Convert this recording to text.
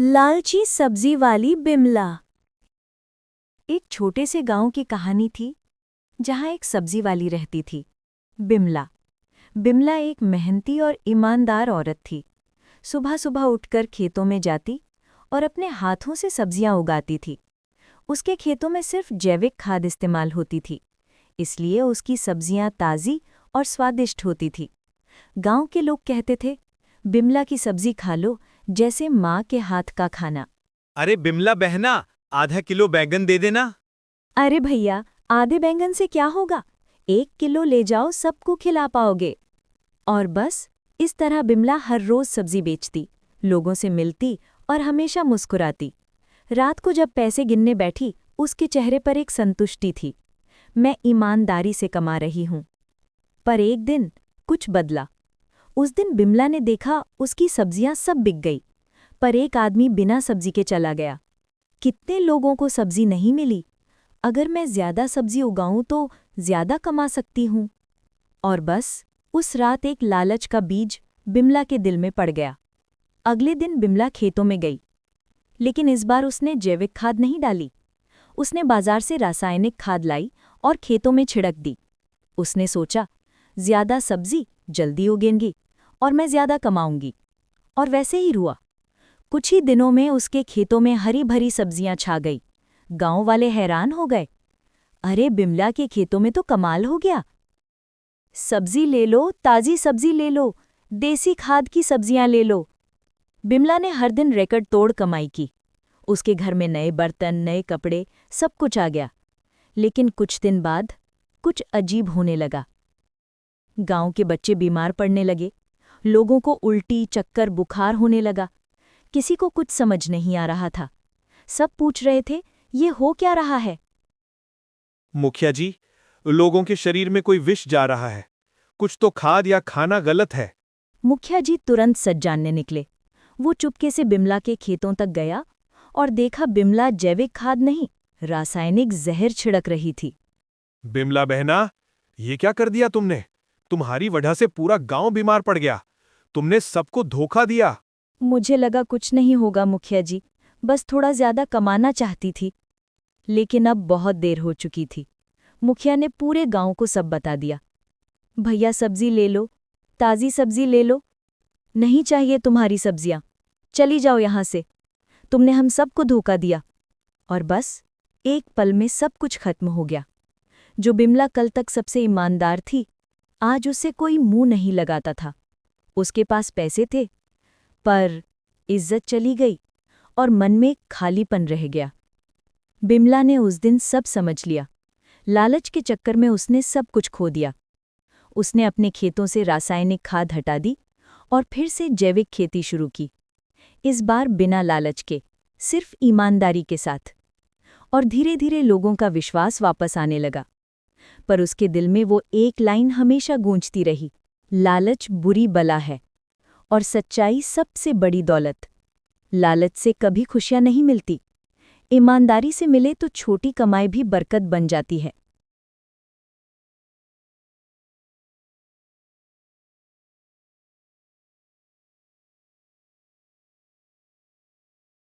लालची सब्जी वाली बिमला। एक छोटे से गांव की कहानी थी जहां एक सब्जी वाली रहती थी, बिमला। बिमला एक मेहनती और ईमानदार औरत थी। सुबह सुबह उठकर खेतों में जाती और अपने हाथों से सब्जियां उगाती थी। उसके खेतों में सिर्फ जैविक खाद इस्तेमाल होती थी, इसलिए उसकी सब्जियां ताज़ी और स्वादिष्ट होती थी। गांव के लोग कहते थे, बिमला की सब्जी खा लो जैसे माँ के हाथ का खाना। अरे बिमला बहना, आधा किलो बैगन दे देना। अरे भैया, आधे बैंगन से क्या होगा, 1 किलो ले जाओ, सबको खिला पाओगे। और बस इस तरह बिमला हर रोज सब्जी बेचती, लोगों से मिलती और हमेशा मुस्कुराती। रात को जब पैसे गिनने बैठी, उसके चेहरे पर एक संतुष्टि थी। मैं ईमानदारी से कमा रही हूं। पर एक दिन कुछ बदला। उस दिन बिमला ने देखा उसकी सब्जियां सब बिक गई, पर एक आदमी बिना सब्जी के चला गया। कितने लोगों को सब्जी नहीं मिली। अगर मैं ज्यादा सब्जी उगाऊं तो ज्यादा कमा सकती हूं। और बस उस रात एक लालच का बीज बिमला के दिल में पड़ गया। अगले दिन बिमला खेतों में गई, लेकिन इस बार उसने जैविक खाद नहीं डाली। उसने बाजार से रासायनिक खाद लाई और खेतों में छिड़क दी। उसने सोचा, ज्यादा सब्जी जल्दी उगेंगी और मैं ज्यादा कमाऊंगी। और वैसे ही हुआ। कुछ ही दिनों में उसके खेतों में हरी भरी सब्जियां छा गई। गांव वाले हैरान हो गए। अरे, बिमला के खेतों में तो कमाल हो गया। सब्जी ले लो, ताजी सब्जी ले लो, देसी खाद की सब्जियां ले लो। बिमला ने हर दिन रिकॉर्ड तोड़ कमाई की। उसके घर में नए बर्तन, नए कपड़े, सब कुछ आ गया। लेकिन कुछ दिन बाद कुछ अजीब होने लगा। गांव के बच्चे बीमार पड़ने लगे। लोगों को उल्टी, चक्कर, बुखार होने लगा। किसी को कुछ समझ नहीं आ रहा था। सब पूछ रहे थे, ये हो क्या रहा है? मुखिया जी, लोगों के शरीर में कोई विष जा रहा है। कुछ तो खाद या खाना गलत है। मुखिया जी तुरंत सच जानने निकले। वो चुपके से बिमला के खेतों तक गया और देखा बिमला जैविक खाद नहीं, रासायनिक जहर छिड़क रही थी। बिमला बहना, ये क्या कर दिया तुमने? तुम्हारी वजह से पूरा गांव बीमार पड़ गया। तुमने सबको धोखा दिया। मुझे लगा कुछ नहीं होगा मुखिया जी, बस थोड़ा ज्यादा कमाना चाहती थी। लेकिन अब बहुत देर हो चुकी थी। मुखिया ने पूरे गांव को सब बता दिया। भैया, सब्जी ले लो, ताजी सब्जी ले लो। नहीं चाहिए तुम्हारी सब्जियां, चली जाओ यहां से। तुमने हम सबको धोखा दिया। और बस एक पल में सब कुछ खत्म हो गया। जो बिमला कल तक सबसे ईमानदार थी, आज उससे कोई मुंह नहीं लगाता था। उसके पास पैसे थे, पर इज्जत चली गई और मन में खालीपन रह गया। बिमला ने उस दिन सब समझ लिया। लालच के चक्कर में उसने सब कुछ खो दिया। उसने अपने खेतों से रासायनिक खाद हटा दी और फिर से जैविक खेती शुरू की। इस बार बिना लालच के, सिर्फ ईमानदारी के साथ। और धीरे धीरे लोगों का विश्वास वापस आने लगा। पर उसके दिल में वो एक लाइन हमेशा गूंजती रही, लालच बुरी बला है और सच्चाई सबसे बड़ी दौलत। लालच से कभी खुशियां नहीं मिलती। ईमानदारी से मिले तो छोटी कमाई भी बरकत बन जाती है।